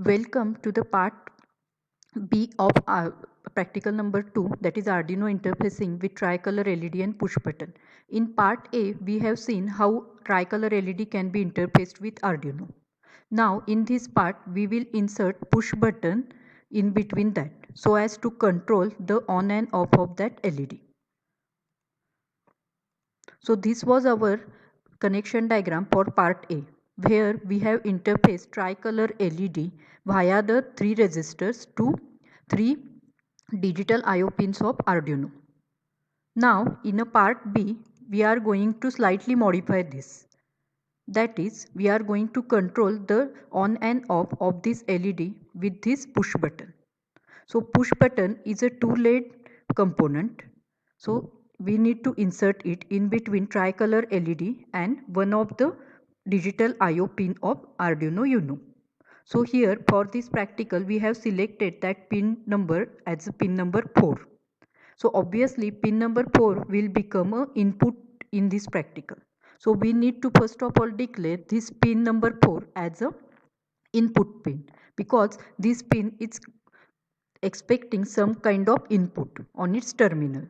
Welcome to the part B of our practical number 2, that is Arduino interfacing with tricolor LED and push button. In part A, we have seen how tricolor LED can be interfaced with Arduino. Now in this part, we will insert push button in between that so as to control the on and off of that LED. So this was our connection diagram for part A, where we have interfaced tricolor LED via the 3 resistors to 3 digital I/O pins of Arduino. Now in a part B, we are going to slightly modify this. That is, we are going to control the on and off of this LED with this push button. So push button is a two-lead component. So we need to insert it in between tricolor LED and one of the digital I/O pin of Arduino Uno. So here for this practical we have selected that pin number as pin number 4. So obviously pin number 4 will become a input in this practical. So we need to first of all declare this pin number 4 as a input pin, because this pin is expecting some kind of input on its terminal.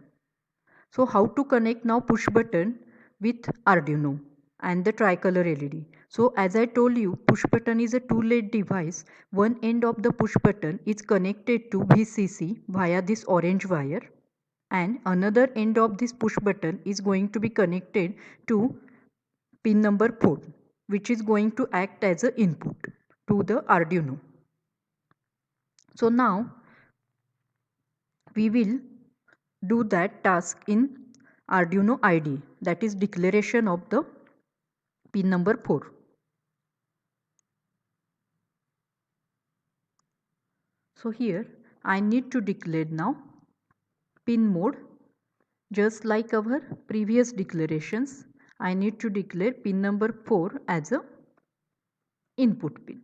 So how to connect now push button with Arduino and the tricolor LED. So as I told you, push button is a two-lead device. One end of the push button is connected to VCC via this orange wire, and another end of this push button is going to be connected to pin number 4, which is going to act as an input to the Arduino. So now we will do that task in Arduino IDE, that is declaration of the pin number 4. So here I need to declare now pin mode. Just like our previous declarations, I need to declare pin number 4 as a input pin.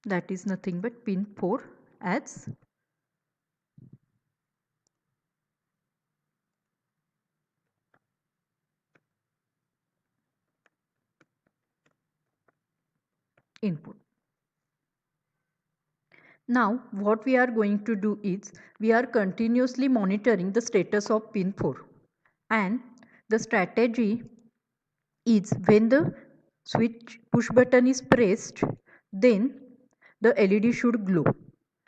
That is nothing but pin 4 as input. Now what we are going to do is we are continuously monitoring the status of pin 4, and the strategy is when the switch push button is pressed, then the LED should glow,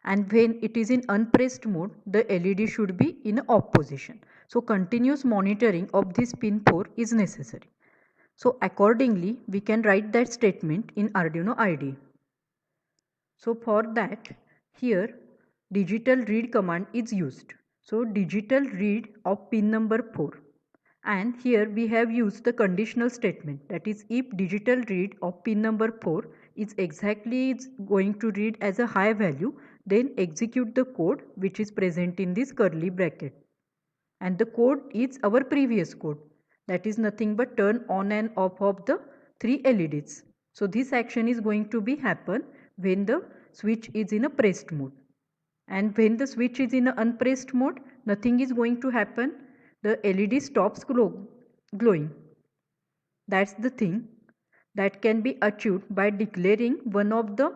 and when it is in unpressed mode, the LED should be in off position. So continuous monitoring of this pin 4 is necessary. So accordingly we can write that statement in Arduino IDE. So for that, here digital read command is used. So digital read of pin number 4, and here we have used the conditional statement, that is if digital read of pin number 4 is exactly going to read as a high value, then execute the code which is present in this curly bracket, and the code is our previous code, that is nothing but turn on and off of the 3 LEDs. So this action is going to be happen when the switch is in a pressed mode, and when the switch is in a unpressed mode, nothing is going to happen, the LED stops glowing. That's the thing that can be achieved by declaring one of the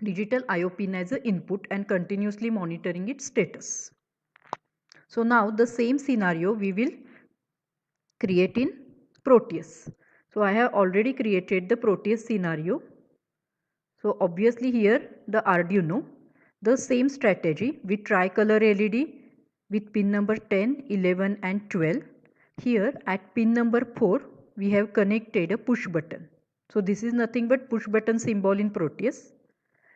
digital I/O pin as an input and continuously monitoring its status. So now the same scenario we will create in Proteus. So I have already created the Proteus scenario. So obviously here the Arduino, the same strategy with tricolor LED with pin number 10, 11 and 12. Here at pin number 4 we have connected a push button. So this is nothing but push button symbol in Proteus,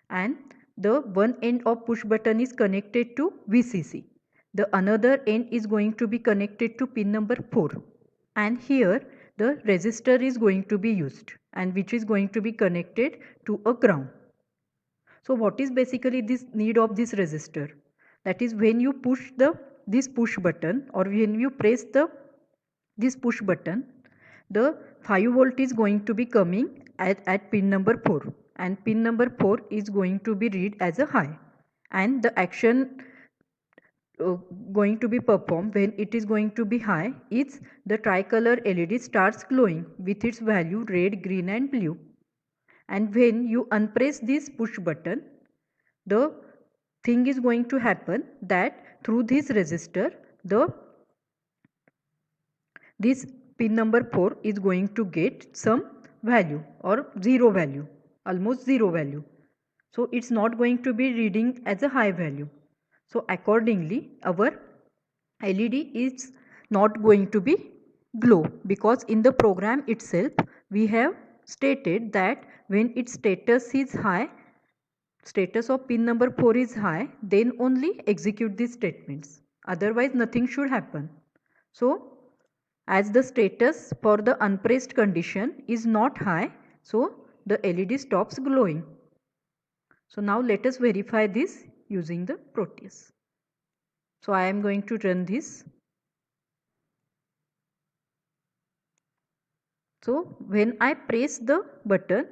and the one end of push button is connected to VCC. The another end is going to be connected to pin number 4, and here the resistor is going to be used, and which is going to be connected to a ground. So what is basically this need of this resistor? That is when you push this push button, or when you press this push button, the 5 volt is going to be coming at pin number 4, and pin number 4 is going to be read as a high, and the action uh, going to be performed when it is going to be high is the tricolor LED starts glowing with its value red, green and blue. And when you unpress this push button, the thing is going to happen that through this resistor, this pin number 4 is going to get some value or zero value, almost zero value. So it's not going to be reading as a high value. So accordingly our LED is not going to be glow, because in the program itself we have stated that when its status is high, status of pin number 4 is high, then only execute these statements, otherwise nothing should happen. So as the status for the unpressed condition is not high, so the LED stops glowing. So now let us verify this using the Proteus. So I am going to run this. So when I press the button,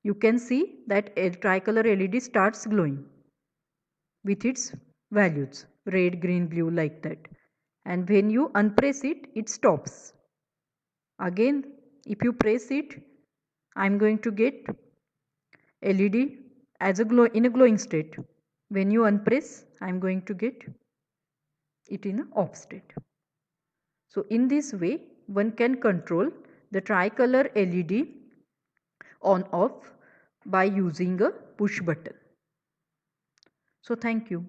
you can see that a tricolor LED starts glowing with its values red, green, blue, like that. And when you unpress it, it stops. Again, if you press it, I am going to get LED as a glow in a glowing state. When you unpress, I am going to get it in a off state. So in this way, one can control the tricolor LED on off by using a push button. So thank you.